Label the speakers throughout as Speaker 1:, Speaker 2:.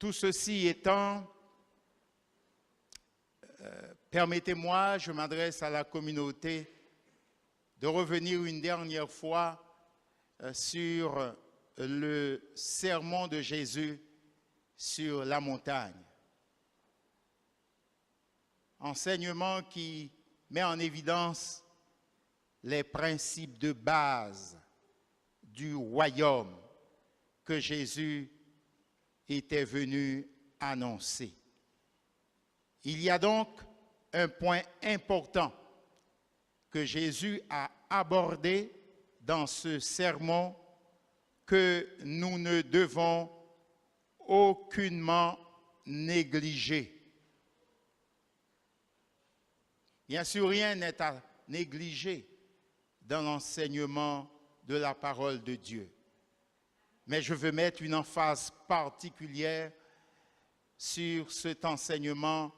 Speaker 1: Tout ceci étant, permettez-moi, je m'adresse à la communauté, de revenir une dernière fois sur le sermon de Jésus sur la montagne. Enseignement qui met en évidence les principes de base du royaume que Jésus était venu annoncer. Il y a donc un point important que Jésus a abordé dans ce sermon que nous ne devons aucunement négliger. Bien sûr, rien n'est à négliger dans l'enseignement de la parole de Dieu. Mais je veux mettre une emphase particulière sur cet enseignement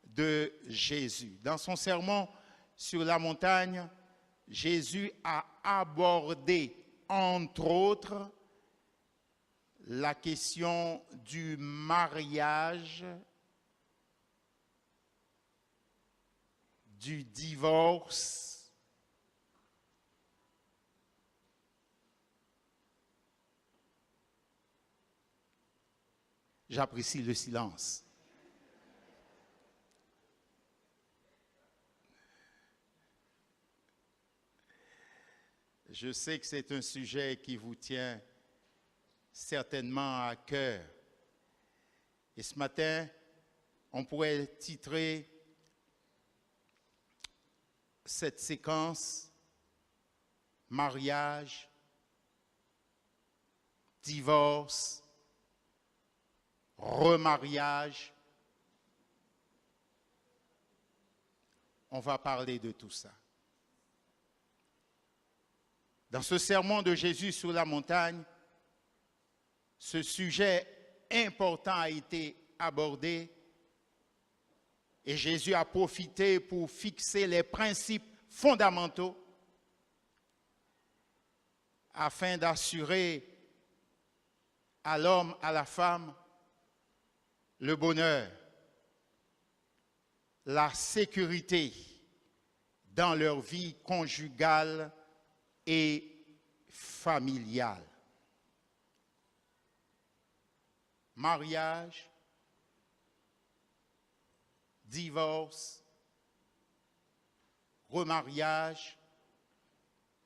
Speaker 1: de Jésus. Dans son sermon sur la montagne, Jésus a abordé, entre autres, la question du mariage, du divorce, j'apprécie le silence. Je sais que c'est un sujet qui vous tient certainement à cœur. Et ce matin, on pourrait titrer cette séquence « Mariage, divorce, remariage ». On va parler de tout ça. Dans ce sermon de Jésus sur la montagne, ce sujet important a été abordé et Jésus a profité pour fixer les principes fondamentaux afin d'assurer à l'homme, à la femme, le bonheur, la sécurité dans leur vie conjugale et familiale. Mariage, divorce, remariage,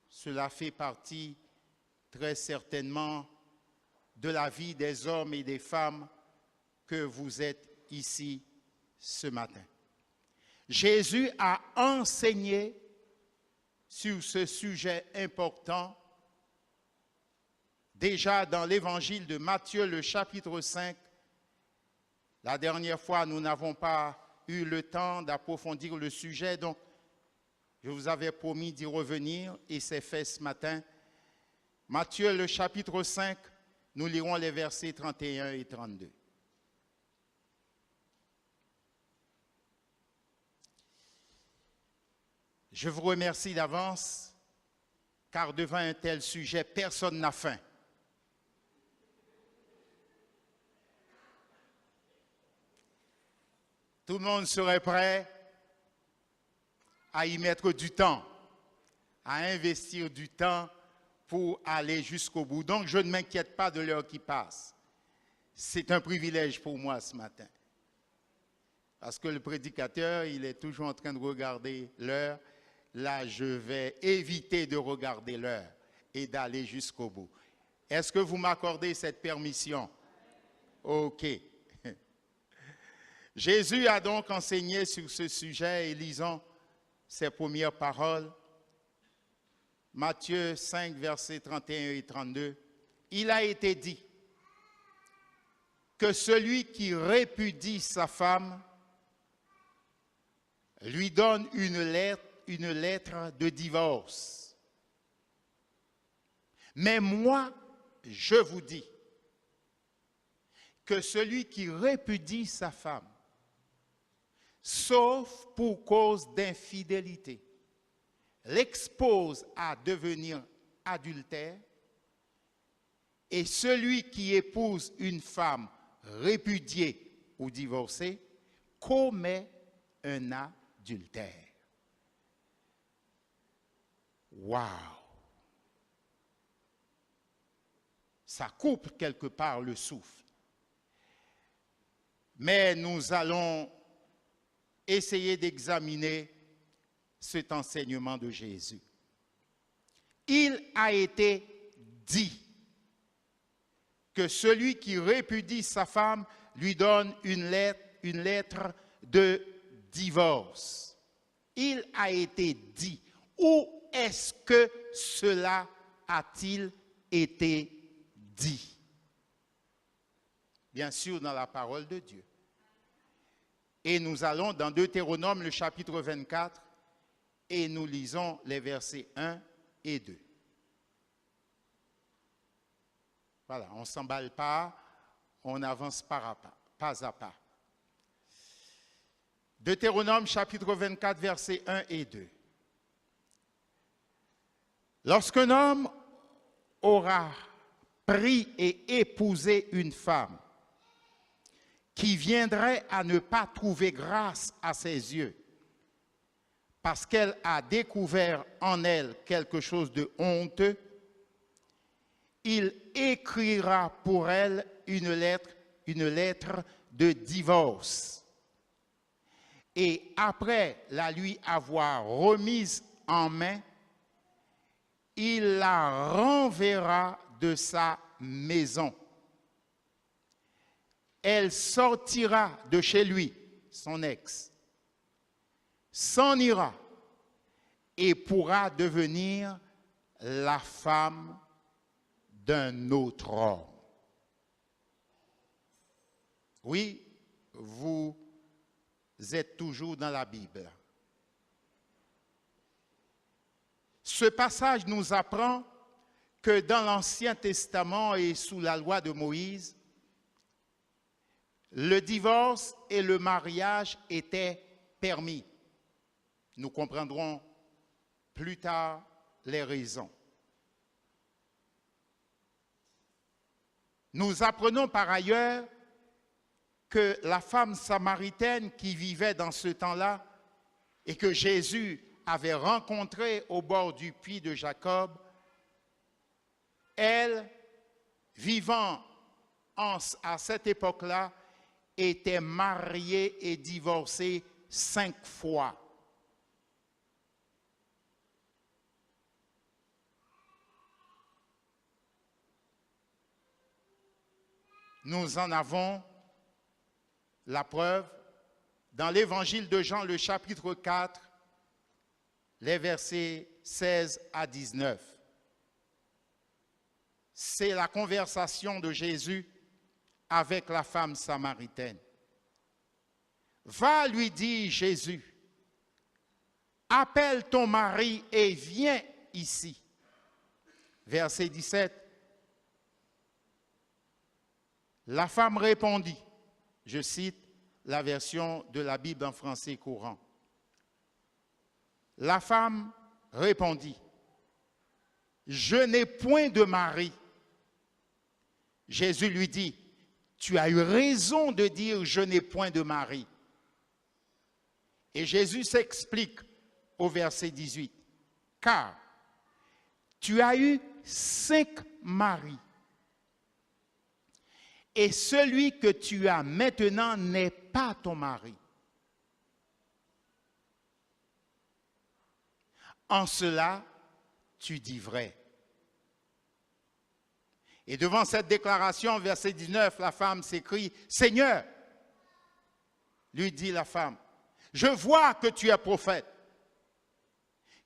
Speaker 1: cela fait partie très certainement de la vie des hommes et des femmes que vous êtes ici ce matin. Jésus a enseigné sur ce sujet important déjà dans l'évangile de Matthieu, le chapitre 5. La dernière fois, nous n'avons pas eu le temps d'approfondir le sujet, donc je vous avais promis d'y revenir et c'est fait ce matin. Matthieu, le chapitre 5, nous lirons les versets 31 et 32. Je vous remercie d'avance, car devant un tel sujet, personne n'a faim. Tout le monde serait prêt à y mettre du temps, à investir du temps pour aller jusqu'au bout. Donc, je ne m'inquiète pas de l'heure qui passe. C'est un privilège pour moi ce matin. Parce que le prédicateur, il est toujours en train de regarder l'heure. Là, je vais éviter de regarder l'heure et d'aller jusqu'au bout. Est-ce que vous m'accordez cette permission? OK. Jésus a donc enseigné sur ce sujet et lisons ses premières paroles. Matthieu 5, versets 31 et 32. Il a été dit que celui qui répudie sa femme lui donne une lettre de divorce. Mais moi, je vous dis que celui qui répudie sa femme, sauf pour cause d'infidélité, l'expose à devenir adultère, et celui qui épouse une femme répudié ou divorcé commet un adultère. Waouh! Ça coupe quelque part le souffle. Mais nous allons essayer d'examiner cet enseignement de Jésus. Il a été dit que celui qui répudie sa femme lui donne une lettre de divorce. Il a été dit. Où est-ce que cela a-t-il été dit? Bien sûr, dans la parole de Dieu. Et nous allons dans Deutéronome, le chapitre 24, et nous lisons les versets 1 et 2. Voilà, on ne s'emballe pas, on avance pas à pas. Deutéronome, chapitre 24, versets 1 et 2. Lorsqu'un homme aura pris et épousé une femme qui viendrait à ne pas trouver grâce à ses yeux, parce qu'elle a découvert en elle quelque chose de honteux, il écrira pour elle une lettre de divorce. Et après la lui avoir remise en main, il la renverra de sa maison. Elle sortira de chez lui, son ex, s'en ira et pourra devenir la femme d'un autre homme. Oui, vous êtes toujours dans la Bible. Ce passage nous apprend que dans l'Ancien Testament et sous la loi de Moïse, le divorce et le mariage étaient permis. Nous comprendrons plus tard les raisons. Nous apprenons par ailleurs que la femme samaritaine qui vivait dans ce temps-là et que Jésus avait rencontrée au bord du puits de Jacob, elle, vivant à cette époque-là, était mariée et divorcée 5 fois. Nous en avons la preuve dans l'évangile de Jean, le chapitre 4, les versets 16 à 19. C'est la conversation de Jésus avec la femme samaritaine. Va, lui dit Jésus, appelle ton mari et viens ici. Verset 17. La femme répondit, je cite la version de la Bible en français courant. La femme répondit, je n'ai point de mari. Jésus lui dit, tu as eu raison de dire je n'ai point de mari. Et Jésus s'explique au verset 18, car tu as eu 5 maris. Et celui que tu as maintenant n'est pas ton mari. En cela, tu dis vrai. Et devant cette déclaration, verset 19, la femme s'écrie, Seigneur, lui dit la femme, je vois que tu es prophète.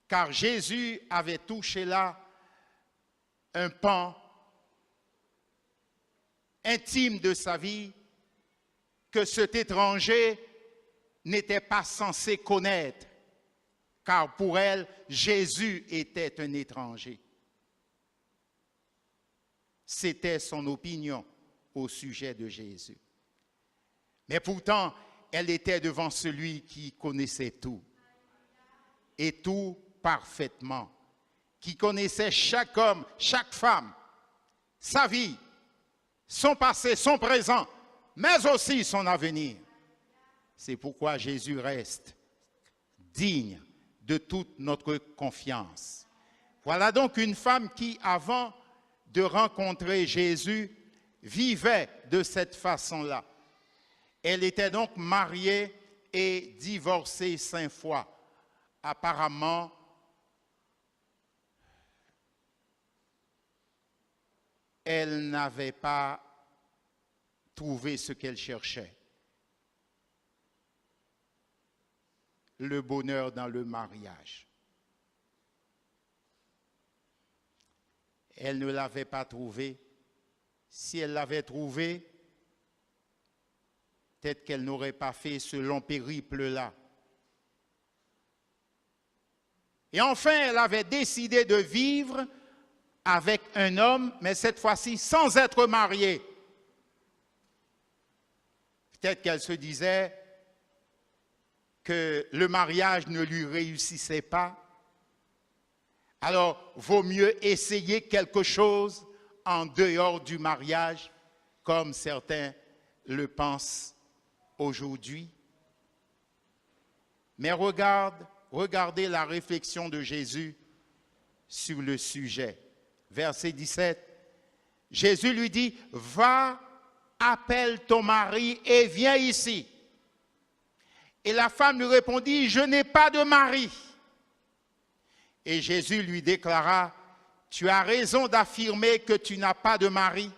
Speaker 1: Car Jésus avait touché là un pan intime de sa vie que cet étranger n'était pas censé connaître, car pour elle, Jésus était un étranger. C'était son opinion au sujet de Jésus. Mais pourtant, elle était devant celui qui connaissait tout, et tout parfaitement, qui connaissait chaque homme, chaque femme, sa vie, son passé, son présent, mais aussi son avenir. C'est pourquoi Jésus reste digne de toute notre confiance. Voilà donc une femme qui, avant de rencontrer Jésus, vivait de cette façon-là. Elle était donc mariée et divorcée 5 fois. Apparemment, elle n'avait pas trouvé ce qu'elle cherchait. Le bonheur dans le mariage. Elle ne l'avait pas trouvé. Si elle l'avait trouvé, peut-être qu'elle n'aurait pas fait ce long périple-là. Et enfin, elle avait décidé de vivre avec un homme, mais cette fois-ci sans être mariée. Peut-être qu'elle se disait que le mariage ne lui réussissait pas. Alors, vaut mieux essayer quelque chose en dehors du mariage, comme certains le pensent aujourd'hui. Mais regardez la réflexion de Jésus sur le sujet. Verset 17, Jésus lui dit, « Va, appelle ton mari et viens ici. » Et la femme lui répondit, « Je n'ai pas de mari. » Et Jésus lui déclara, « Tu as raison d'affirmer que tu n'as pas de mari. »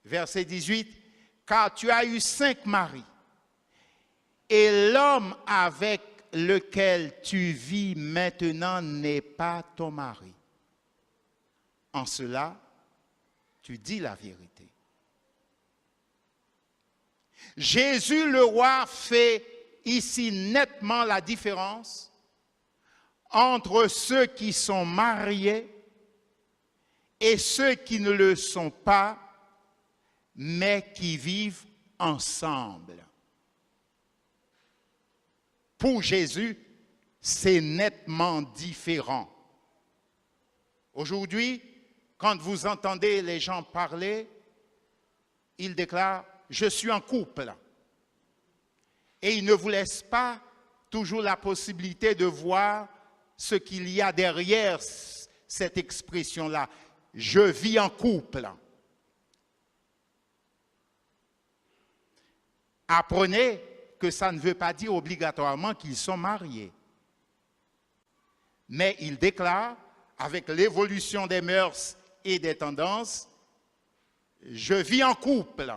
Speaker 1: Verset 18, « Car tu as eu 5 maris. Et l'homme avec lequel tu vis maintenant n'est pas ton mari. En cela, tu dis la vérité. » Jésus le roi fait ici nettement la différence entre ceux qui sont mariés et ceux qui ne le sont pas, mais qui vivent ensemble. Pour Jésus, c'est nettement différent. Aujourd'hui, quand vous entendez les gens parler, ils déclarent « Je suis en couple ». Et ils ne vous laissent pas toujours la possibilité de voir ce qu'il y a derrière cette expression-là. « Je vis en couple ». Apprenez que ça ne veut pas dire obligatoirement qu'ils sont mariés. Mais ils déclarent, avec l'évolution des mœurs et des tendances, « Je vis en couple ».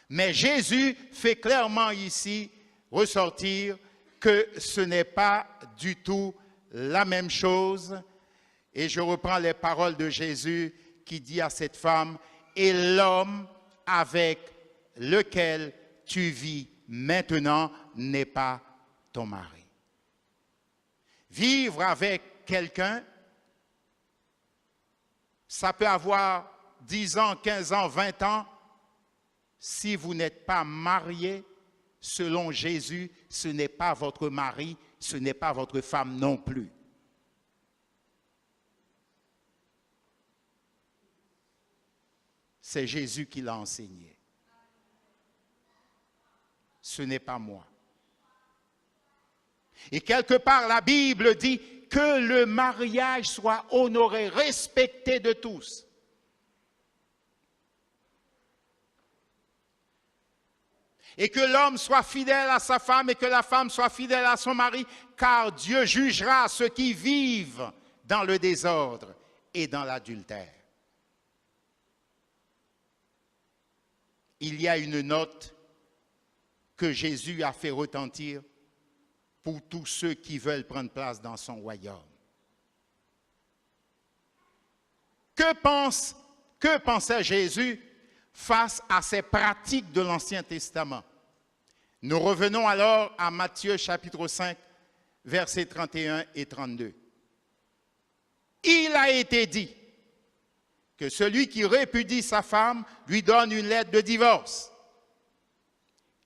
Speaker 1: Mais Jésus fait clairement ici ressortir que ce n'est pas du tout la même chose. Et je reprends les paroles de Jésus qui dit à cette femme, « Et l'homme avec lequel tu vis maintenant n'est pas ton mari. » Vivre avec quelqu'un, ça peut avoir 10 ans, 15 ans, 20 ans. Si vous n'êtes pas marié, selon Jésus, ce n'est pas votre mari, ce n'est pas votre femme non plus. C'est Jésus qui l'a enseigné. Ce n'est pas moi. Et quelque part, la Bible dit que le mariage soit honoré, respecté de tous. Et que l'homme soit fidèle à sa femme et que la femme soit fidèle à son mari, car Dieu jugera ceux qui vivent dans le désordre et dans l'adultère. Il y a une note que Jésus a fait retentir pour tous ceux qui veulent prendre place dans son royaume. Que pensait Jésus face à ces pratiques de l'Ancien Testament? Nous revenons alors à Matthieu chapitre 5, versets 31 et 32. Il a été dit que celui qui répudie sa femme lui donne une lettre de divorce.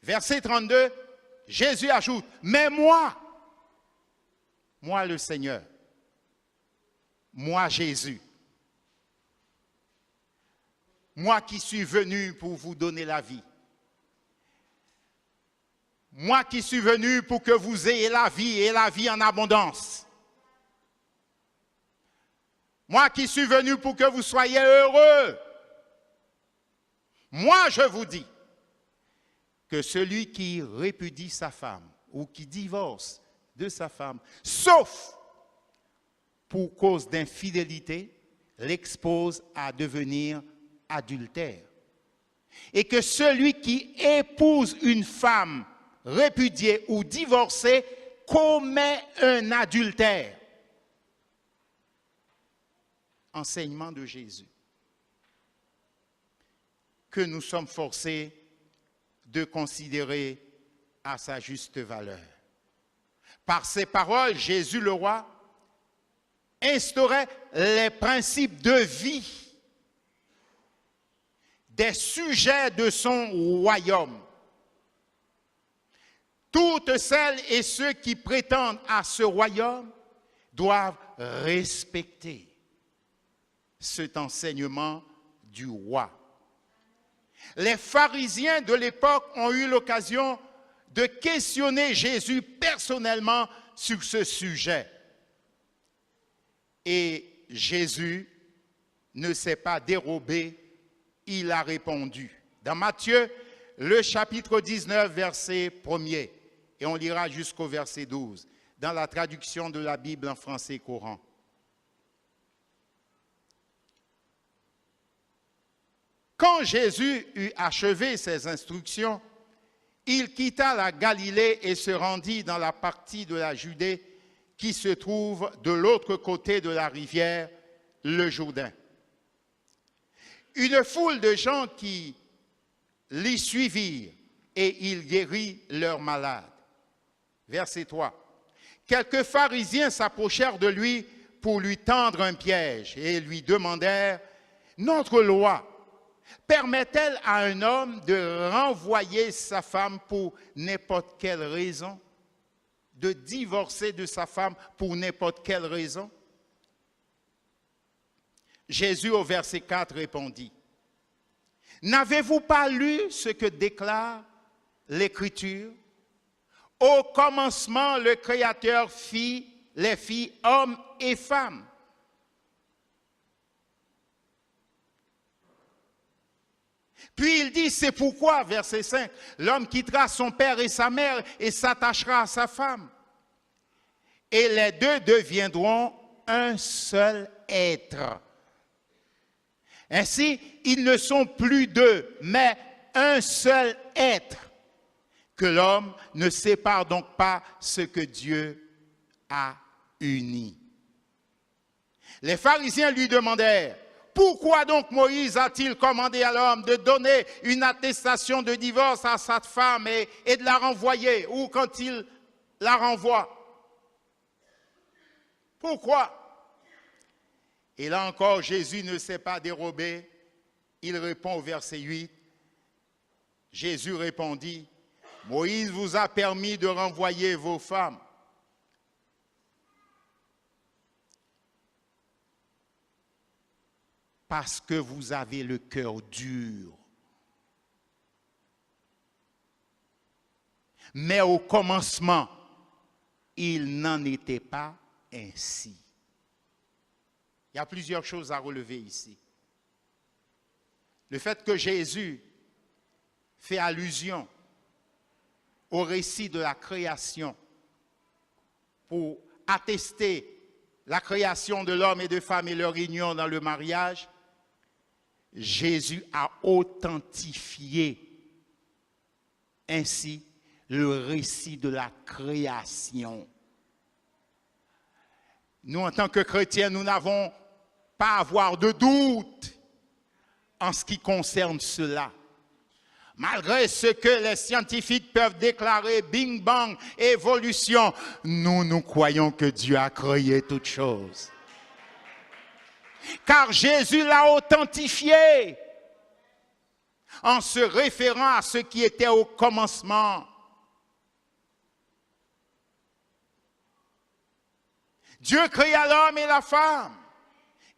Speaker 1: Verset 32, Jésus ajoute, « Mais moi le Seigneur, moi Jésus, moi qui suis venu pour vous donner la vie, Moi qui suis venu pour que vous ayez la vie et la vie en abondance. Moi qui suis venu pour que vous soyez heureux. Moi, je vous dis que celui qui répudie sa femme ou qui divorce de sa femme, sauf pour cause d'infidélité, l'expose à devenir adultère. Et que celui qui épouse une femme répudiée ou divorcée commet un adultère. Enseignement de Jésus que nous sommes forcés de considérer à sa juste valeur. Par ces paroles, Jésus le roi instaurait les principes de vie des sujets de son royaume. Toutes celles et ceux qui prétendent à ce royaume doivent respecter cet enseignement du roi. Les pharisiens de l'époque ont eu l'occasion de questionner Jésus personnellement sur ce sujet. Et Jésus ne s'est pas dérobé, il a répondu. Dans Matthieu, le chapitre 19, verset 1er, et on lira jusqu'au verset 12, dans la traduction de la Bible en français courant. Quand Jésus eut achevé ses instructions, il quitta la Galilée et se rendit dans la partie de la Judée qui se trouve de l'autre côté de la rivière, le Jourdain. Une foule de gens qui l'y suivirent et il guérit leurs malades. Verset 3. Quelques pharisiens s'approchèrent de lui pour lui tendre un piège et lui demandèrent « Notre loi permet-elle à un homme de renvoyer sa femme pour n'importe quelle raison? De divorcer de sa femme pour n'importe quelle raison? » Jésus au verset 4 répondit, « N'avez-vous pas lu ce que déclare l'Écriture? Au commencement, le Créateur fit les filles hommes et femmes. Puis il dit, c'est pourquoi, verset 5, l'homme quittera son père et sa mère et s'attachera à sa femme. Et les deux deviendront un seul être. Ainsi, ils ne sont plus deux, mais un seul être. Que l'homme ne sépare donc pas ce que Dieu a uni. Les pharisiens lui demandèrent, pourquoi donc Moïse a-t-il commandé à l'homme de donner une attestation de divorce à sa femme et de la renvoyer, ou quand il la renvoie? Pourquoi? Et là encore, Jésus ne s'est pas dérobé. Il répond au verset 8. Jésus répondit, Moïse vous a permis de renvoyer vos femmes. Parce que vous avez le cœur dur. Mais au commencement, il n'en était pas ainsi. Il y a plusieurs choses à relever ici. Le fait que Jésus fait allusion au récit de la création pour attester la création de l'homme et de femme et leur union dans le mariage, Jésus a authentifié ainsi le récit de la création. Nous, en tant que chrétiens, nous n'avons pas à avoir de doute en ce qui concerne cela. Malgré ce que les scientifiques peuvent déclarer, bing bang, évolution, nous croyons que Dieu a créé toutes choses. Car Jésus l'a authentifié en se référant à ce qui était au commencement. Dieu créa l'homme et la femme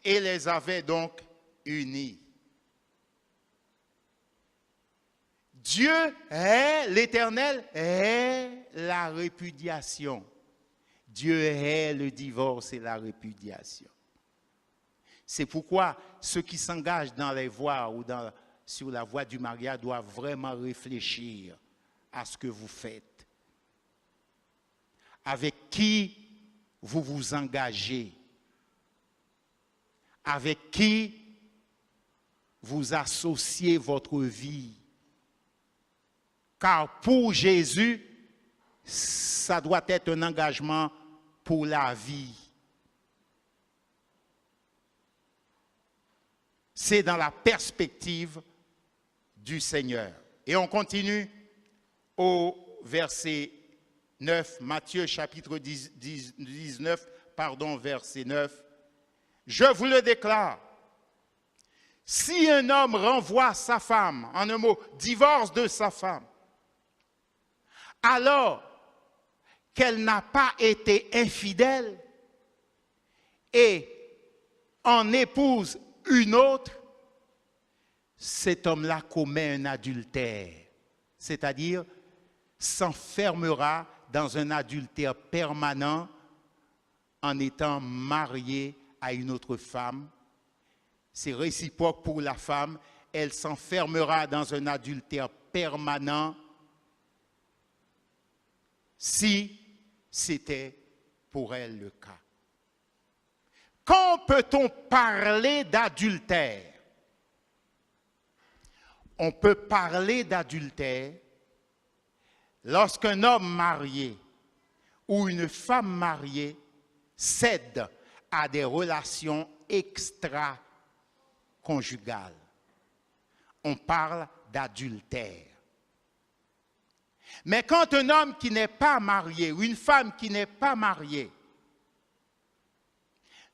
Speaker 1: et les avait donc unis. Dieu est, l'Éternel est la répudiation. Dieu est le divorce et la répudiation. C'est pourquoi ceux qui s'engagent dans les voies ou sur la voie du mariage doivent vraiment réfléchir à ce que vous faites. Avec qui vous vous engagez? Avec qui vous associez votre vie? Car pour Jésus, ça doit être un engagement pour la vie. C'est dans la perspective du Seigneur. Et on continue au verset 9, Matthieu chapitre 19, verset 9. Je vous le déclare, si un homme renvoie sa femme, en un mot, divorce de sa femme, alors qu'elle n'a pas été infidèle et en épouse une autre, cet homme-là commet un adultère, c'est-à-dire s'enfermera dans un adultère permanent en étant marié à une autre femme. C'est réciproque pour la femme, elle s'enfermera dans un adultère permanent si c'était pour elle le cas. Quand peut-on parler d'adultère? On peut parler d'adultère lorsqu'un homme marié ou une femme mariée cède à des relations extra-conjugales. On parle d'adultère. Mais quand un homme qui n'est pas marié ou une femme qui n'est pas mariée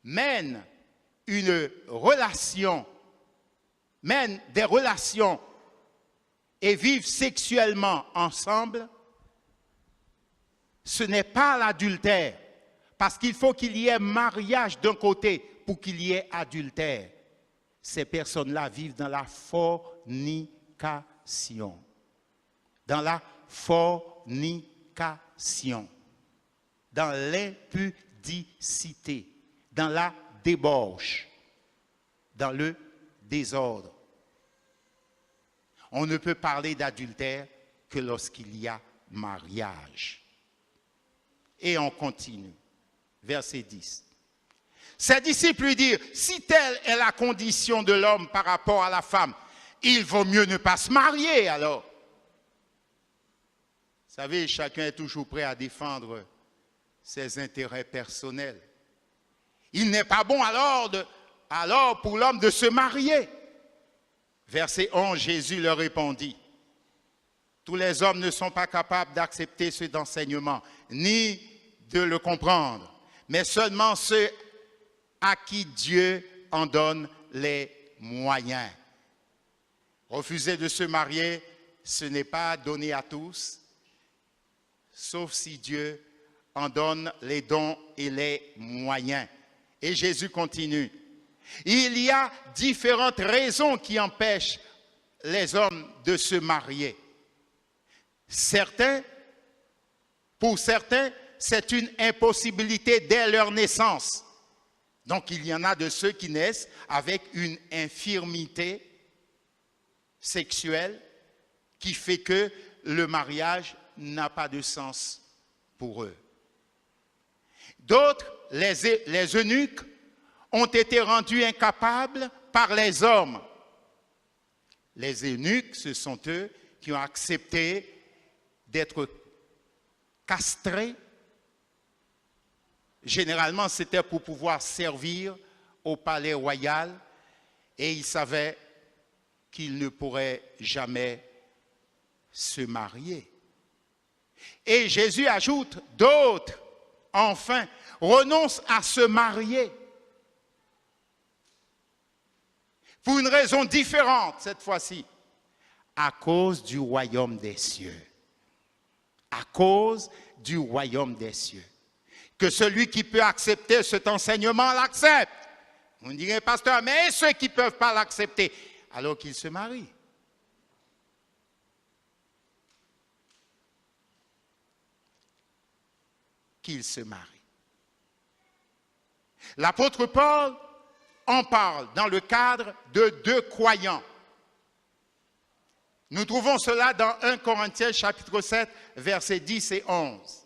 Speaker 1: mène des relations et vivent sexuellement ensemble, ce n'est pas l'adultère, parce qu'il faut qu'il y ait mariage d'un côté pour qu'il y ait adultère. Ces personnes-là vivent dans la fornication. Dans la fornication. Dans l'impudicité. Dans la débauche. Dans le désordre. On ne peut parler d'adultère que lorsqu'il y a mariage. Et on continue. Verset 10. Ses disciples lui dirent, si telle est la condition de l'homme par rapport à la femme, il vaut mieux ne pas se marier alors. Vous savez, chacun est toujours prêt à défendre ses intérêts personnels. Il n'est pas bon alors pour l'homme de se marier. Verset 11, Jésus leur répondit, tous les hommes ne sont pas capables d'accepter cet enseignement, ni de le comprendre, mais seulement ceux à qui Dieu en donne les moyens. Refuser de se marier, ce n'est pas donné à tous, sauf si Dieu en donne les dons et les moyens. Et Jésus continue. Il y a différentes raisons qui empêchent les hommes de se marier. Pour certains, c'est une impossibilité dès leur naissance. Donc, il y en a de ceux qui naissent avec une infirmité sexuelle qui fait que le mariage n'a pas de sens pour eux. D'autres, les eunuques, ont été rendus incapables par les hommes. Les eunuques, ce sont eux qui ont accepté d'être castrés. Généralement, c'était pour pouvoir servir au palais royal et ils savaient qu'ils ne pourraient jamais se marier. Et Jésus ajoute, d'autres, enfin, renoncent à se marier. Pour une raison différente cette fois-ci, à cause du royaume des cieux. À cause du royaume des cieux. Que celui qui peut accepter cet enseignement l'accepte. Vous me direz, pasteur, mais ceux qui ne peuvent pas l'accepter, alors qu'ils se marient. qu'il se marie. L'apôtre Paul en parle dans le cadre de 2 croyants. Nous trouvons cela dans 1 Corinthiens chapitre 7, versets 10 et 11.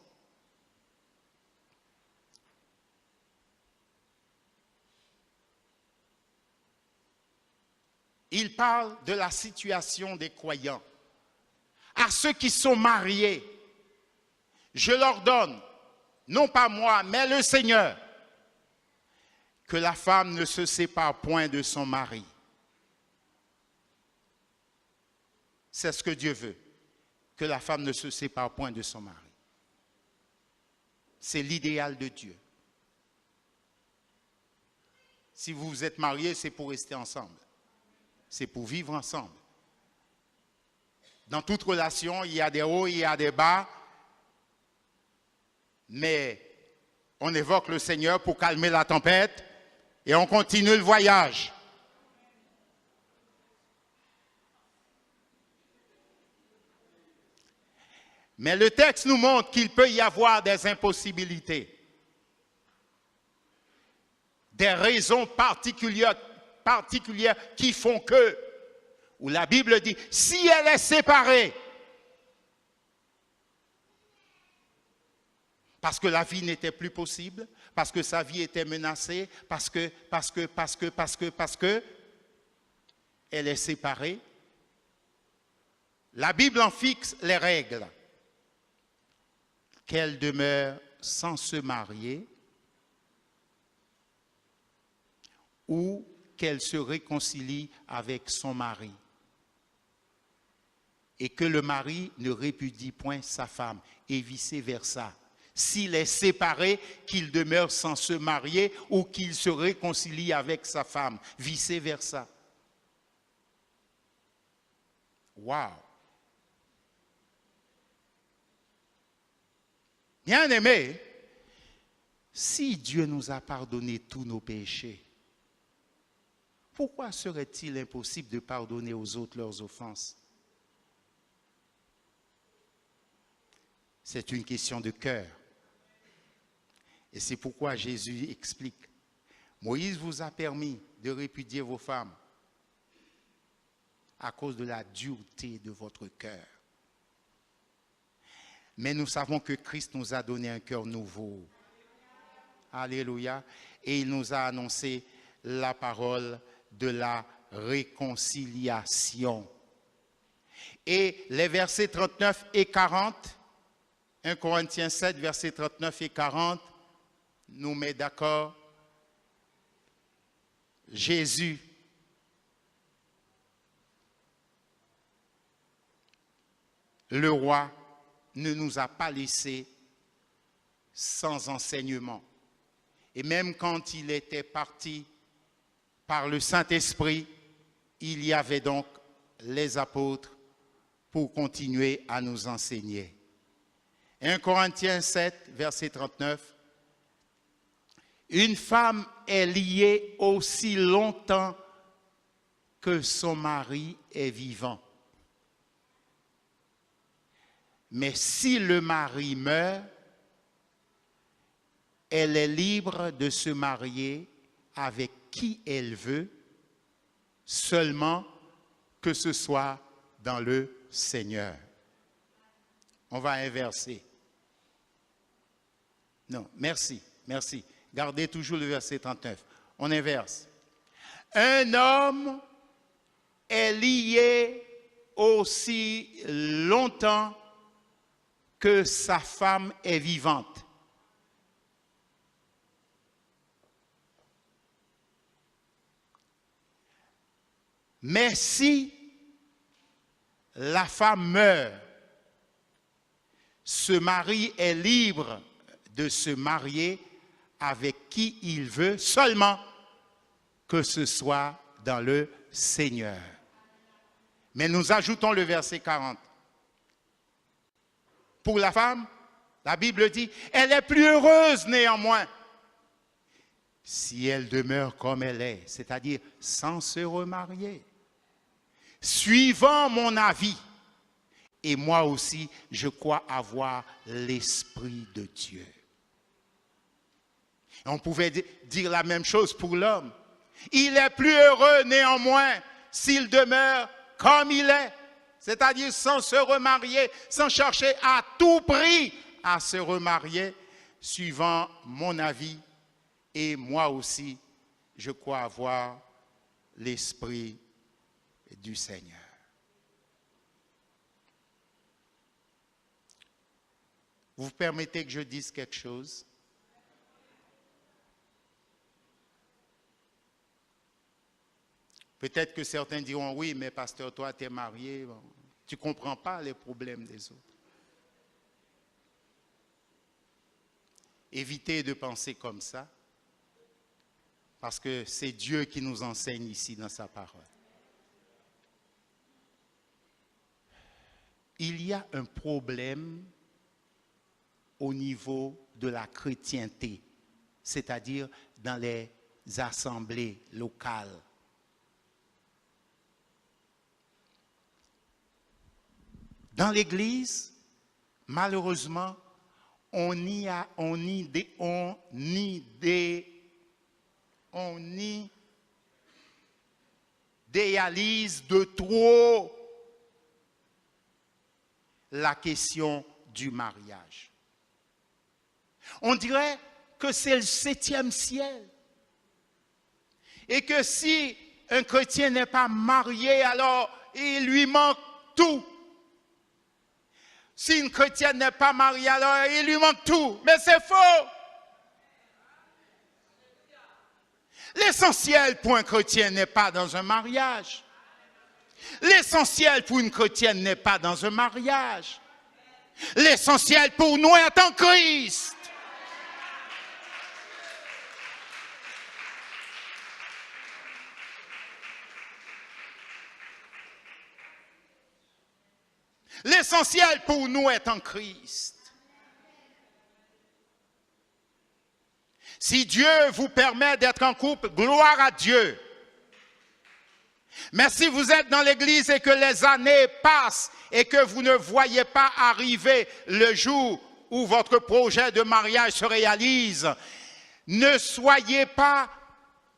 Speaker 1: Il parle de la situation des croyants. À ceux qui sont mariés, je leur donne, non pas moi, mais le Seigneur, que la femme ne se sépare point de son mari. C'est ce que Dieu veut, que la femme ne se sépare point de son mari. C'est l'idéal de Dieu. Si vous êtes mariés, c'est pour rester ensemble. C'est pour vivre ensemble. Dans toute relation, il y a des hauts, il y a des bas, mais on évoque le Seigneur pour calmer la tempête et on continue le voyage. Mais le texte nous montre qu'il peut y avoir des impossibilités, des raisons particulières qui font que, où la Bible dit, si elle est séparée, parce que la vie n'était plus possible, parce que sa vie était menacée, parce que, elle est séparée, la Bible en fixe les règles. Qu'elle demeure sans se marier ou qu'elle se réconcilie avec son mari et que le mari ne répudie point sa femme et vice-versa. S'il est séparé, qu'il demeure sans se marier ou qu'il se réconcilie avec sa femme, vice-versa. Waouh! Bien-aimés, si Dieu nous a pardonné tous nos péchés, pourquoi serait-il impossible de pardonner aux autres leurs offenses? C'est une question de cœur. Et c'est pourquoi Jésus explique. Moïse vous a permis de répudier vos femmes à cause de la dureté de votre cœur. Mais nous savons que Christ nous a donné un cœur nouveau. Alléluia. Et il nous a annoncé la parole de la réconciliation. Et les versets 39 et 40, 1 Corinthiens 7, versets 39 et 40, nous met d'accord. Jésus le roi ne nous a pas laissés sans enseignement. Et même quand il était parti par le Saint-Esprit, il y avait donc les apôtres pour continuer à nous enseigner. 1 Corinthiens 7, verset 39. Une femme est liée aussi longtemps que son mari est vivant. Mais si le mari meurt, elle est libre de se marier avec qui elle veut, seulement que ce soit dans le Seigneur. On va inverser. Non, merci. Gardez toujours le verset 39. On inverse. Un homme est lié aussi longtemps que sa femme est vivante. Mais si la femme meurt, ce mari est libre de se marier avec qui il veut, seulement que ce soit dans le Seigneur. Mais nous ajoutons le verset 40. Pour la femme, la Bible dit, elle est plus heureuse néanmoins si elle demeure comme elle est, c'est-à-dire sans se remarier. Suivant mon avis, et moi aussi, je crois avoir l'Esprit de Dieu. On pouvait dire la même chose pour l'homme. Il est plus heureux néanmoins s'il demeure comme il est, c'est-à-dire sans se remarier, sans chercher à tout prix à se remarier, suivant mon avis. Et moi aussi, je crois avoir l'Esprit du Seigneur. Vous permettez que je dise quelque chose? Peut-être que certains diront, oui, mais pasteur, toi, tu es marié, bon, tu ne comprends pas les problèmes des autres. Évitez de penser comme ça, parce que c'est Dieu qui nous enseigne ici dans sa parole. Il y a un problème au niveau de la chrétienté, c'est-à-dire dans les assemblées locales. Dans l'Église, malheureusement, on idéalise de trop la question du mariage. On dirait que c'est le 7e ciel. Et que si un chrétien n'est pas marié, alors il lui manque tout. Si une chrétienne n'est pas mariée, alors il lui manque tout. Mais c'est faux. L'essentiel pour un chrétien n'est pas dans un mariage. L'essentiel pour une chrétienne n'est pas dans un mariage. L'essentiel pour nous est en Christ. L'essentiel pour nous est en Christ. Si Dieu vous permet d'être en couple, gloire à Dieu. Mais si vous êtes dans l'église et que les années passent et que vous ne voyez pas arriver le jour où votre projet de mariage se réalise, ne soyez pas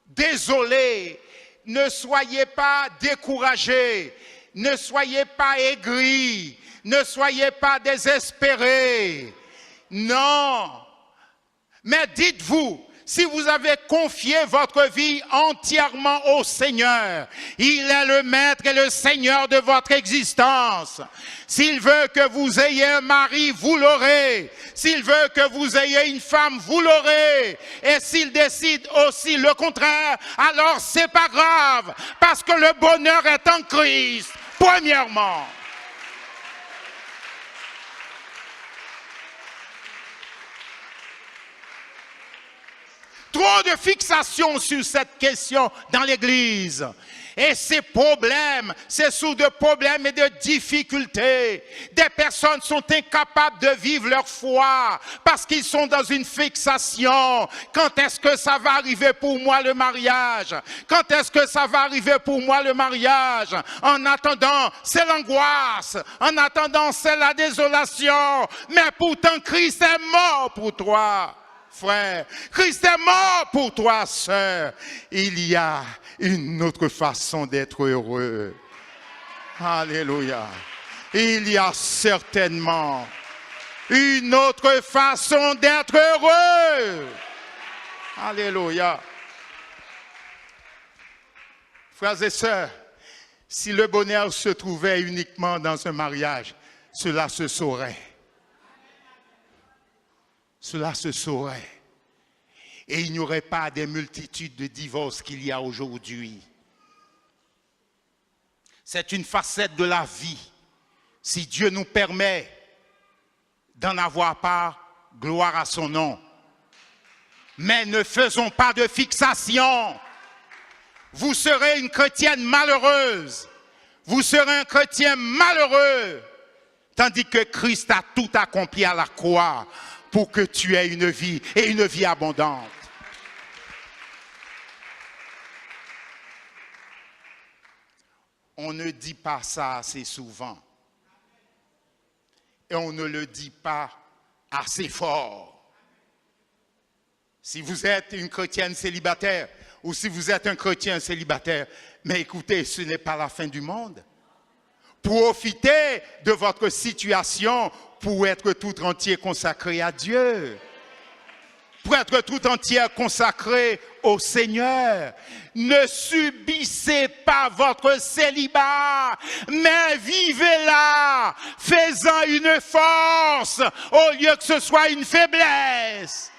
Speaker 1: désolés, ne soyez pas découragés. Ne soyez pas aigris, ne soyez pas désespérés. Non. Mais dites-vous, si vous avez confié votre vie entièrement au Seigneur, il est le maître et le Seigneur de votre existence. S'il veut que vous ayez un mari, vous l'aurez. S'il veut que vous ayez une femme, vous l'aurez. Et s'il décide aussi le contraire, alors c'est pas grave, parce que le bonheur est en Christ. Premièrement, trop de fixation sur cette question dans l'Église. Et ces problèmes, c'est sous de problèmes et de difficultés. Des personnes sont incapables de vivre leur foi parce qu'ils sont dans une fixation. Quand est-ce que ça va arriver pour moi le mariage? Quand est-ce que ça va arriver pour moi le mariage? En attendant, c'est l'angoisse. En attendant, c'est la désolation. Mais pourtant, Christ est mort pour toi, frère. Christ est mort pour toi, sœur. Il y a une autre façon d'être heureux. Alléluia. Il y a certainement une autre façon d'être heureux. Alléluia. Frères et sœurs, si le bonheur se trouvait uniquement dans un mariage, cela se saurait. Cela se saurait. Et il n'y aurait pas des multitudes de divorces qu'il y a aujourd'hui. C'est une facette de la vie. Si Dieu nous permet d'en avoir part, gloire à son nom. Mais ne faisons pas de fixation. Vous serez une chrétienne malheureuse. Vous serez un chrétien malheureux. Tandis que Christ a tout accompli à la croix pour que tu aies une vie et une vie abondante. On ne dit pas ça assez souvent. Et on ne le dit pas assez fort. Si vous êtes une chrétienne célibataire ou si vous êtes un chrétien célibataire, mais écoutez, ce n'est pas la fin du monde. Profitez de votre situation pour être tout entier consacré à Dieu. Pour être tout entier consacré au Seigneur. Ne subissez pas votre célibat, mais vivez-la, faisant une force au lieu que ce soit une faiblesse.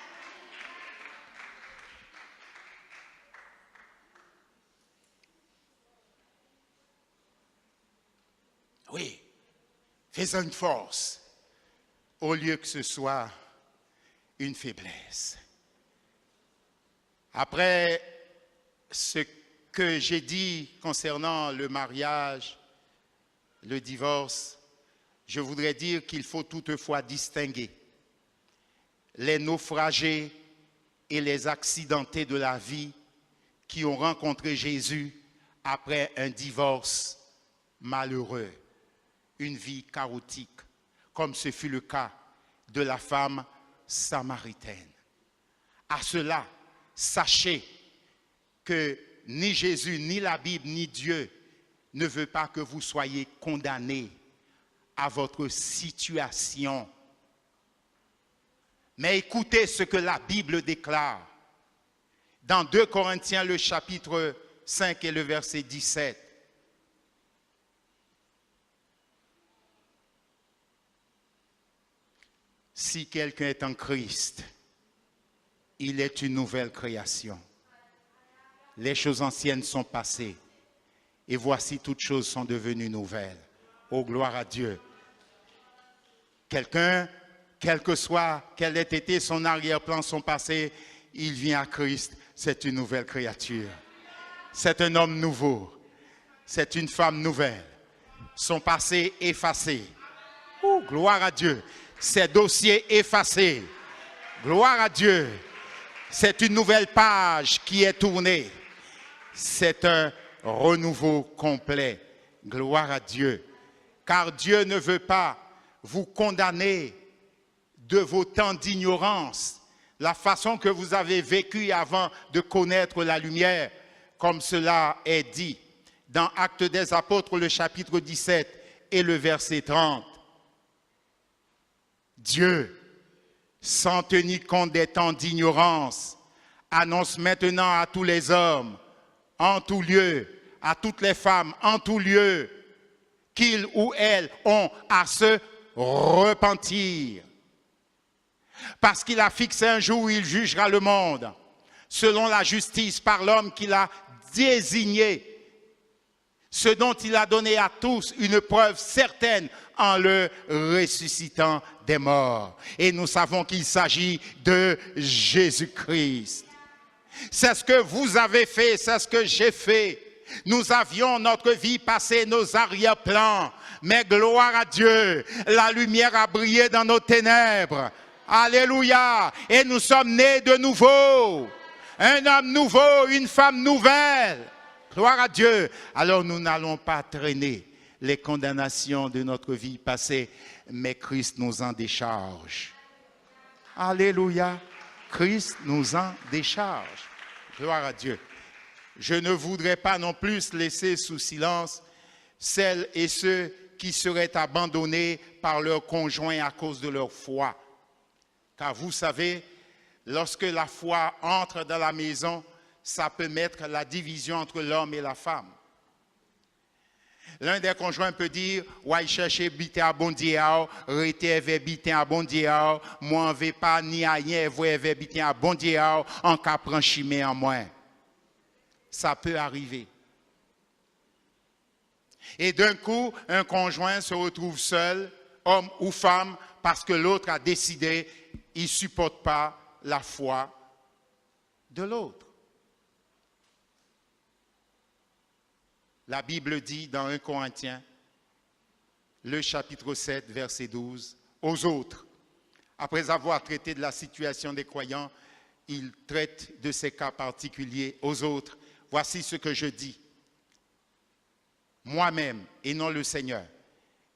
Speaker 1: Oui, faisant une force au lieu que ce soit une faiblesse. Après ce que j'ai dit concernant le mariage, le divorce, je voudrais dire qu'il faut toutefois distinguer les naufragés et les accidentés de la vie qui ont rencontré Jésus après un divorce malheureux, une vie chaotique, comme ce fut le cas de la femme samaritaine. À cela, sachez que ni Jésus, ni la Bible, ni Dieu ne veut pas que vous soyez condamnés à votre situation. Mais écoutez ce que la Bible déclare. Dans 2 Corinthiens, le chapitre 5 et le verset 17. Si quelqu'un est en Christ, il est une nouvelle création. Les choses anciennes sont passées et voici toutes choses sont devenues nouvelles. Oh, gloire à Dieu. Quelqu'un, quel ait été son arrière-plan, son passé, il vient à Christ, c'est une nouvelle créature. C'est un homme nouveau. C'est une femme nouvelle. Son passé effacé. Oh, gloire à Dieu. Ses dossiers effacés. Gloire à Dieu. C'est une nouvelle page qui est tournée. C'est un renouveau complet. Gloire à Dieu. Car Dieu ne veut pas vous condamner de vos temps d'ignorance, la façon que vous avez vécu avant de connaître la lumière, comme cela est dit dans Actes des Apôtres, le chapitre 17 et le verset 30. Dieu, sans tenir compte des temps d'ignorance, annonce maintenant à tous les hommes, en tout lieu, à toutes les femmes, en tout lieu, qu'ils ou elles ont à se repentir. Parce qu'il a fixé un jour où il jugera le monde, selon la justice par l'homme qu'il a désigné, ce dont il a donné à tous une preuve certaine en le ressuscitant des morts. Et nous savons qu'il s'agit de Jésus-Christ. C'est ce que vous avez fait, c'est ce que j'ai fait. Nous avions notre vie passée, nos arrière-plans. Mais gloire à Dieu, la lumière a brillé dans nos ténèbres. Alléluia. Et nous sommes nés de nouveau. Un homme nouveau, une femme nouvelle. Gloire à Dieu. Alors nous n'allons pas traîner les condamnations de notre vie passée, mais Christ nous en décharge. Alléluia. Christ nous en décharge. Gloire à Dieu. Je ne voudrais pas non plus laisser sous silence celles et ceux qui seraient abandonnés par leur conjoint à cause de leur foi. Car vous savez, lorsque la foi entre dans la maison, ça peut mettre la division entre l'homme et la femme. L'un des conjoints peut dire, ouais, chercher bité à bon Dieu, rete bité à bon Dieu, moi on veut pas ni à rien, vous avez bité à bon Dieu, en cas prend chimé en moins. Ça peut arriver. Et d'un coup, un conjoint se retrouve seul, homme ou femme, parce que l'autre a décidé, il ne supporte pas la foi de l'autre. La Bible dit dans 1 Corinthiens, le chapitre 7, verset 12, aux autres, après avoir traité de la situation des croyants, il traite de ces cas particuliers aux autres. Voici ce que je dis, moi-même et non le Seigneur.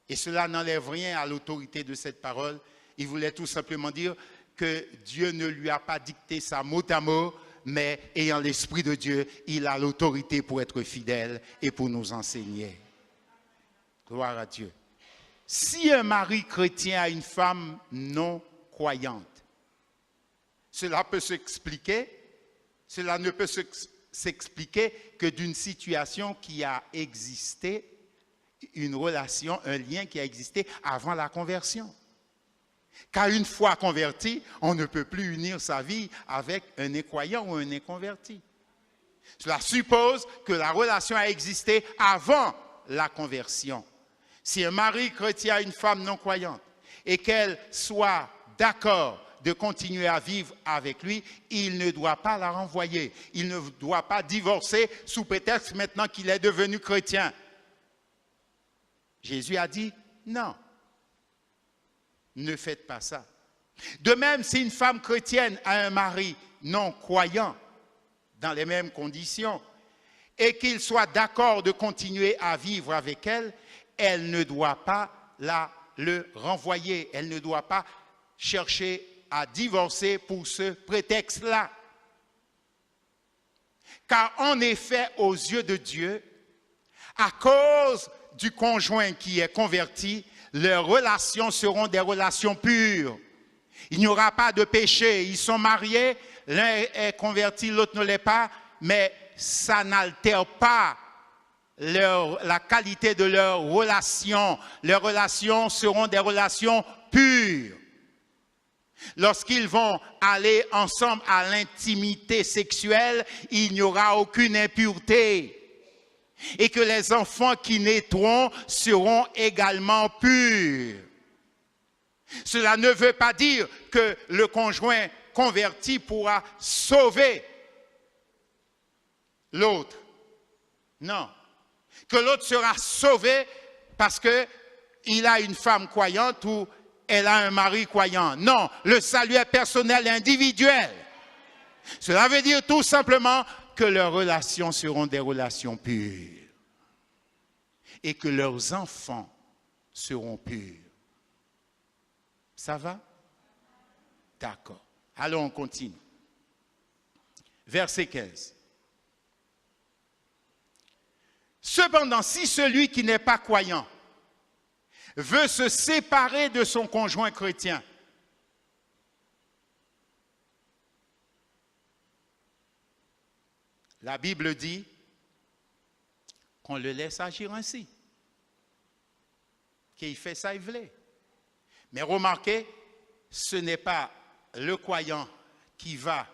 Speaker 1: Et cela n'enlève rien à l'autorité de cette parole. Il voulait tout simplement dire que Dieu ne lui a pas dicté ça mot à mot, mais ayant l'Esprit de Dieu, il a l'autorité pour être fidèle et pour nous enseigner. Gloire à Dieu. Si un mari chrétien a une femme non croyante, cela peut s'expliquer, cela ne peut s'expliquer que d'une situation qui a existé, une relation, un lien qui a existé avant la conversion. Car une fois converti, on ne peut plus unir sa vie avec un incroyant ou un inconverti. Cela suppose que la relation a existé avant la conversion. Si un mari chrétien a une femme non croyante et qu'elle soit d'accord de continuer à vivre avec lui, il ne doit pas la renvoyer. Il ne doit pas divorcer sous prétexte maintenant qu'il est devenu chrétien. Jésus a dit non. Ne faites pas ça. De même, si une femme chrétienne a un mari non croyant dans les mêmes conditions et qu'il soit d'accord de continuer à vivre avec elle, elle ne doit pas le renvoyer. Elle ne doit pas chercher à divorcer pour ce prétexte-là. Car en effet, aux yeux de Dieu, à cause du conjoint qui est converti, leurs relations seront des relations pures. Il n'y aura pas de péché. Ils sont mariés, l'un est converti, l'autre ne l'est pas, mais ça n'altère pas la qualité de leurs relations. Leurs relations seront des relations pures. Lorsqu'ils vont aller ensemble à l'intimité sexuelle, il n'y aura aucune impureté. Et que les enfants qui naîtront seront également purs. Cela ne veut pas dire que le conjoint converti pourra sauver l'autre. Non. Que l'autre sera sauvé parce qu'il a une femme croyante ou elle a un mari croyant. Non, le salut est personnel et individuel. Cela veut dire tout simplement que leurs relations seront des relations pures et que leurs enfants seront purs. Ça va? D'accord. Allons, on continue. Verset 15. Cependant, si celui qui n'est pas croyant veut se séparer de son conjoint chrétien, la Bible dit qu'on le laisse agir ainsi. Qu'il fait ça, il voulait. Mais remarquez, ce n'est pas le croyant qui va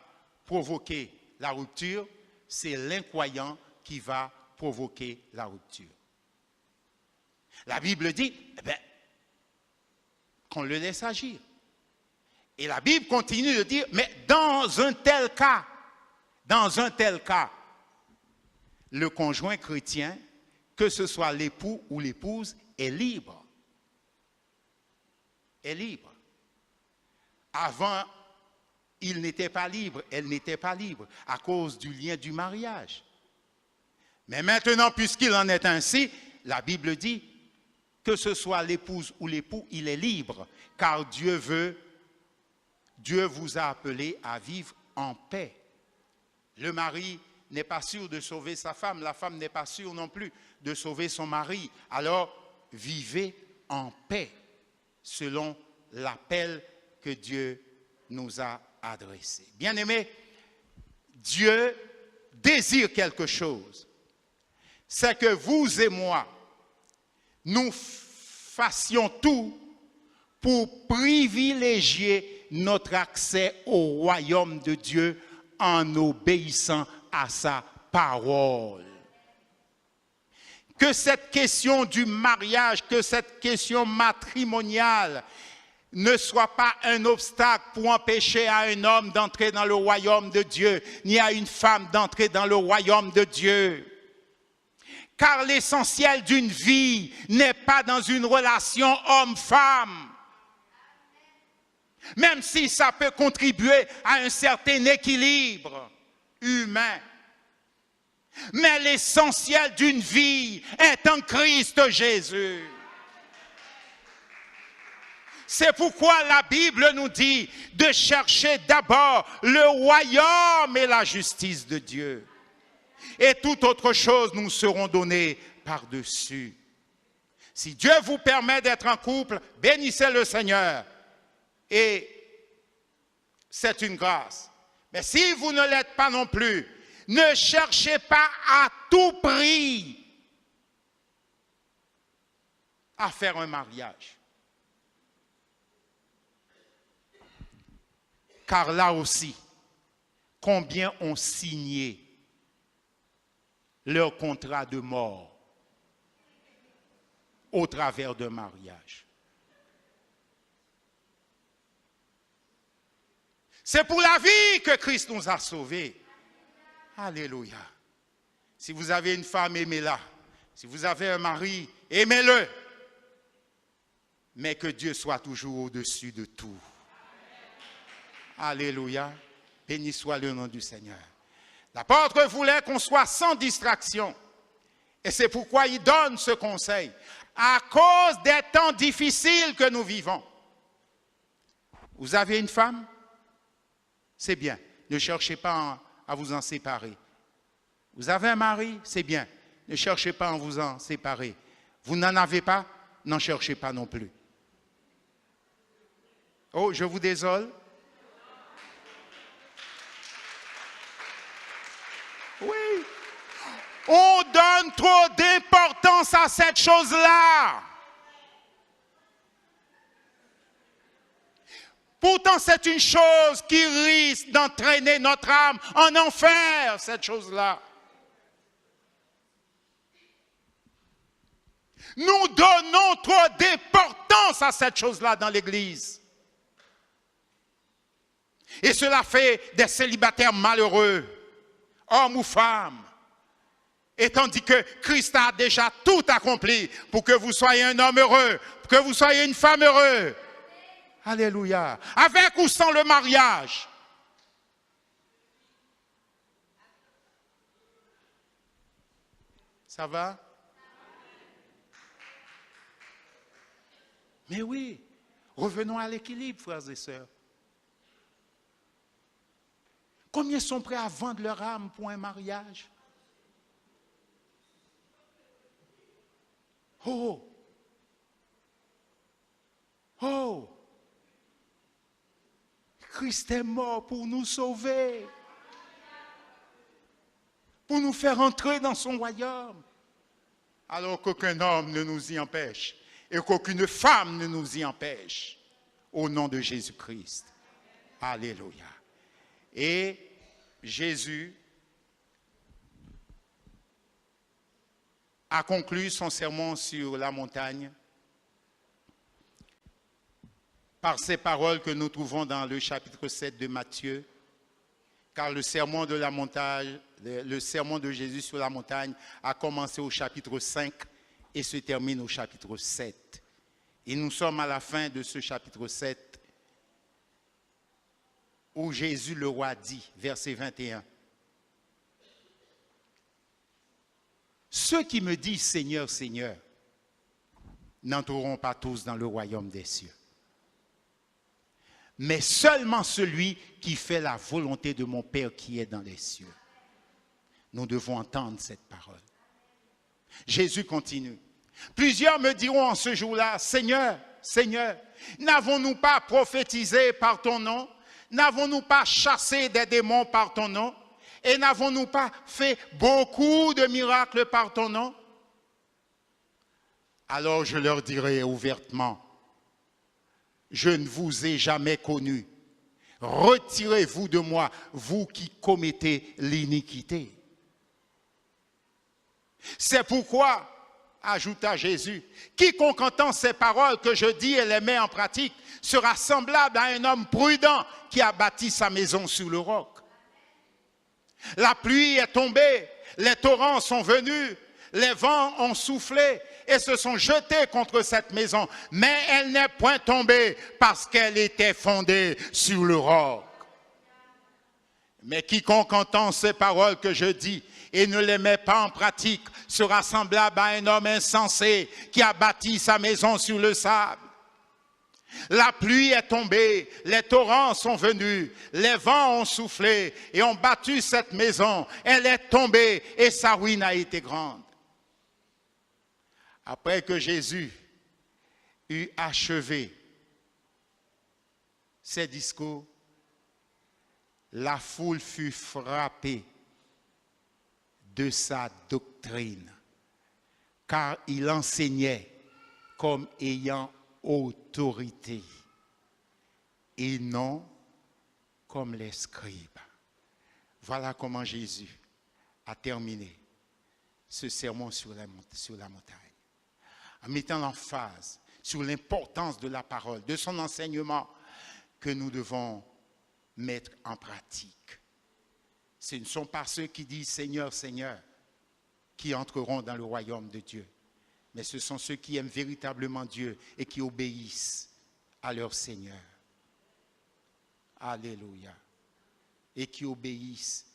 Speaker 1: provoquer la rupture, c'est l'incroyant qui va provoquer la rupture. La Bible dit qu'on le laisse agir. Et la Bible continue de dire, mais dans un tel cas, le conjoint chrétien, que ce soit l'époux ou l'épouse, est libre. Est libre. Avant, il n'était pas libre, elle n'était pas libre à cause du lien du mariage. Mais maintenant, puisqu'il en est ainsi, la Bible dit que ce soit l'épouse ou l'époux, il est libre, car Dieu vous a appelé à vivre en paix. Le mari n'est pas sûr de sauver sa femme, la femme n'est pas sûre non plus de sauver son mari. Alors, vivez en paix, selon l'appel que Dieu nous a adressé. Bien-aimés, Dieu désire quelque chose. C'est que vous et moi, nous fassions tout pour privilégier notre accès au royaume de Dieu en obéissant à sa parole. Que cette question du mariage, que cette question matrimoniale ne soit pas un obstacle pour empêcher à un homme d'entrer dans le royaume de Dieu, ni à une femme d'entrer dans le royaume de Dieu. Car l'essentiel d'une vie n'est pas dans une relation homme-femme. Même si ça peut contribuer à un certain équilibre humain. Mais l'essentiel d'une vie est en Christ Jésus. C'est pourquoi la Bible nous dit de chercher d'abord le royaume et la justice de Dieu. Et toute autre chose nous seront données par-dessus. Si Dieu vous permet d'être en couple, bénissez le Seigneur. Et c'est une grâce. Mais si vous ne l'êtes pas non plus, ne cherchez pas à tout prix à faire un mariage. Car là aussi, combien ont signé leur contrat de mort au travers d'un mariage. C'est pour la vie que Christ nous a sauvés. Alléluia. Si vous avez une femme, aimez-la. Si vous avez un mari, aimez-le. Mais que Dieu soit toujours au-dessus de tout. Alléluia. Béni soit le nom du Seigneur. L'apôtre voulait qu'on soit sans distraction. Et c'est pourquoi il donne ce conseil. À cause des temps difficiles que nous vivons. Vous avez une femme? C'est bien. Ne cherchez pas à vous en séparer. Vous avez un mari? C'est bien. Ne cherchez pas à vous en séparer. Vous n'en avez pas? N'en cherchez pas non plus. Oh, je vous désole. Oui. On donne trop d'importance à cette chose-là. Pourtant, c'est une chose qui risque d'entraîner notre âme en enfer, cette chose-là. Nous donnons trop d'importance à cette chose-là dans l'Église. Et cela fait des célibataires malheureux, hommes ou femmes. Et tandis que Christ a déjà tout accompli pour que vous soyez un homme heureux, pour que vous soyez une femme heureuse. Alléluia. Avec ou sans le mariage. Ça va? Mais oui, revenons à l'équilibre, frères et sœurs. Combien sont prêts à vendre leur âme pour un mariage? Oh! Oh! Christ est mort pour nous sauver, pour nous faire entrer dans son royaume, alors qu'aucun homme ne nous y empêche et qu'aucune femme ne nous y empêche, au nom de Jésus-Christ. Alléluia. Et Jésus a conclu son sermon sur la montagne par ces paroles que nous trouvons dans le chapitre 7 de Matthieu, car le sermon de la montagne, le sermon de Jésus sur la montagne a commencé au chapitre 5 et se termine au chapitre 7. Et nous sommes à la fin de ce chapitre 7 où Jésus le roi dit, verset 21, « Ceux qui me disent Seigneur, Seigneur, n'entreront pas tous dans le royaume des cieux. Mais seulement celui qui fait la volonté de mon Père qui est dans les cieux. » Nous devons entendre cette parole. Jésus continue. « Plusieurs me diront en ce jour-là, Seigneur, Seigneur, n'avons-nous pas prophétisé par ton nom? N'avons-nous pas chassé des démons par ton nom? Et n'avons-nous pas fait beaucoup de miracles par ton nom? Alors je leur dirai ouvertement, je ne vous ai jamais connu. Retirez-vous de moi, vous qui commettez l'iniquité. » C'est pourquoi, ajouta Jésus, quiconque entend ces paroles que je dis et les met en pratique sera semblable à un homme prudent qui a bâti sa maison sur le roc. La pluie est tombée, les torrents sont venus, les vents ont soufflé et se sont jetés contre cette maison, mais elle n'est point tombée parce qu'elle était fondée sur le roc. Mais quiconque entend ces paroles que je dis et ne les met pas en pratique sera semblable à un homme insensé qui a bâti sa maison sur le sable. La pluie est tombée, les torrents sont venus, les vents ont soufflé et ont battu cette maison. Elle est tombée et sa ruine a été grande. Après que Jésus eut achevé ses discours, la foule fut frappée de sa doctrine, car il enseignait comme ayant autorité et non comme les scribes. Voilà comment Jésus a terminé ce sermon sur la montagne, en mettant l'emphase sur l'importance de la parole, de son enseignement que nous devons mettre en pratique. Ce ne sont pas ceux qui disent Seigneur, Seigneur qui entreront dans le royaume de Dieu, mais ce sont ceux qui aiment véritablement Dieu et qui obéissent à leur Seigneur. Alléluia. Et qui obéissent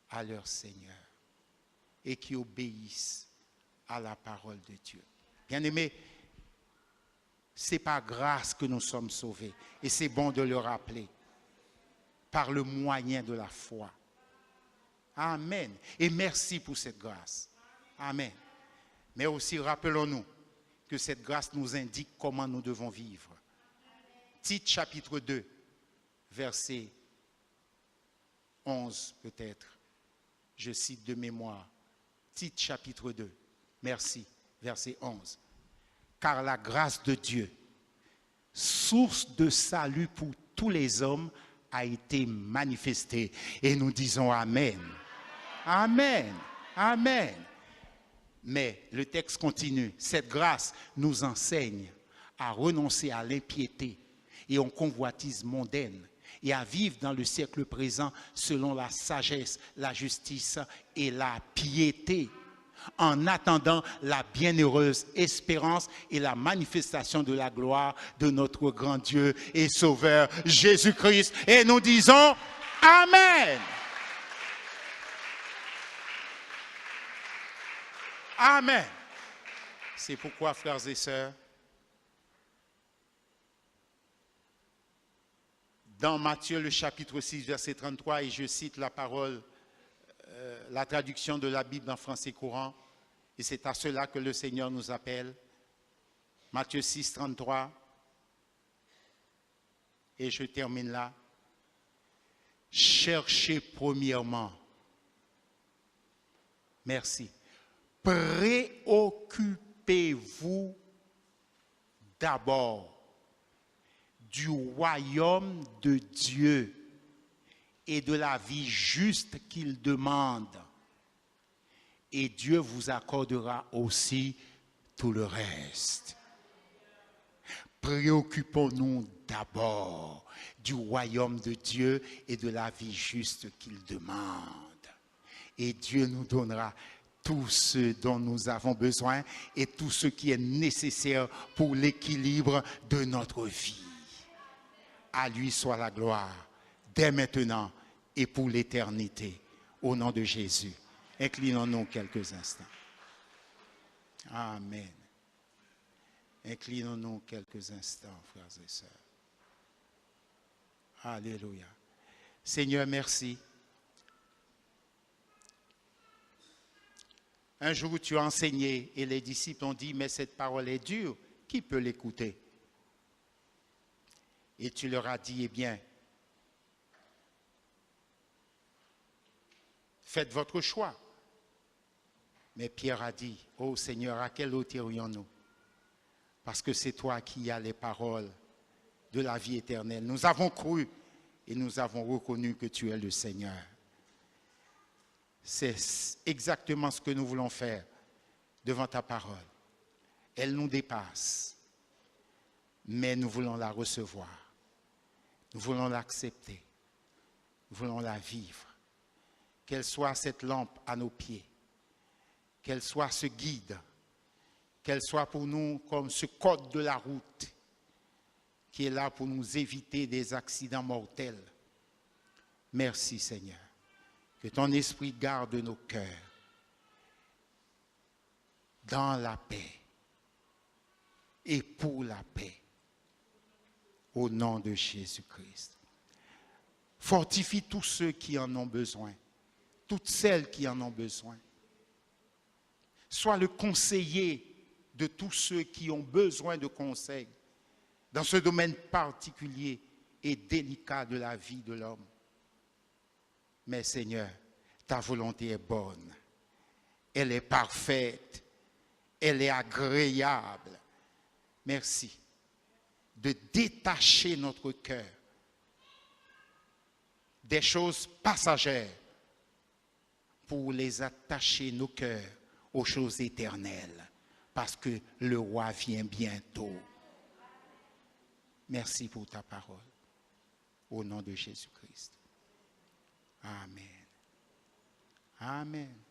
Speaker 1: à leur Seigneur. Et qui obéissent à la parole de Dieu. Bien-aimés, c'est par grâce que nous sommes sauvés. Et c'est bon de le rappeler. Par le moyen de la foi. Amen. Et merci pour cette grâce. Amen. Mais aussi rappelons-nous que cette grâce nous indique comment nous devons vivre. Tite chapitre 2, verset 11 peut-être. Je cite de mémoire. Tite chapitre 2, merci, verset 11. Car la grâce de Dieu, source de salut pour tous les hommes, a été manifestée. Et nous disons Amen. Amen. Amen. Mais le texte continue. Cette grâce nous enseigne à renoncer à l'impiété et aux convoitises mondaines et à vivre dans le siècle présent selon la sagesse, la justice et la piété, en attendant la bienheureuse espérance et la manifestation de la gloire de notre grand Dieu et Sauveur Jésus-Christ. Et nous disons Amen. Amen. C'est pourquoi, frères et sœurs, dans Matthieu le chapitre 6, verset 33, et je cite la parole, la traduction de la Bible en français courant, et c'est à cela que le Seigneur nous appelle. Matthieu 6, 33, et je termine là. Cherchez premièrement. Merci. Préoccupez-vous d'abord du royaume de Dieu et de la vie juste qu'il demande. Et Dieu vous accordera aussi tout le reste. Préoccupons-nous d'abord du royaume de Dieu et de la vie juste qu'il demande. Et Dieu nous donnera tout ce dont nous avons besoin et tout ce qui est nécessaire pour l'équilibre de notre vie. À lui soit la gloire, dès maintenant et pour l'éternité. Au nom de Jésus, inclinons-nous quelques instants. Amen. Inclinons-nous quelques instants, frères et sœurs. Alléluia. Seigneur, merci. Un jour, tu as enseigné et les disciples ont dit, mais cette parole est dure, qui peut l'écouter? Et tu leur as dit, eh bien, faites votre choix. Mais Pierre a dit, oh Seigneur, à quelle hauteur irions-nous? Parce que c'est toi qui as les paroles de la vie éternelle. Nous avons cru et nous avons reconnu que tu es le Seigneur. C'est exactement ce que nous voulons faire devant ta parole. Elle nous dépasse, mais nous voulons la recevoir. Nous voulons l'accepter. Nous voulons la vivre. Qu'elle soit cette lampe à nos pieds. Qu'elle soit ce guide. Qu'elle soit pour nous comme ce code de la route qui est là pour nous éviter des accidents mortels. Merci Seigneur. Que ton esprit garde nos cœurs dans la paix et pour la paix. au nom de Jésus-Christ. Fortifie tous ceux qui en ont besoin, toutes celles qui en ont besoin. Sois le conseiller de tous ceux qui ont besoin de conseils dans ce domaine particulier et délicat de la vie de l'homme. Mais Seigneur, ta volonté est bonne, elle est parfaite, elle est agréable. Merci de détacher notre cœur des choses passagères pour les attacher nos cœurs aux choses éternelles, parce que le roi vient bientôt. Merci pour ta parole. Au nom de Jésus-Christ. Amen. Amen.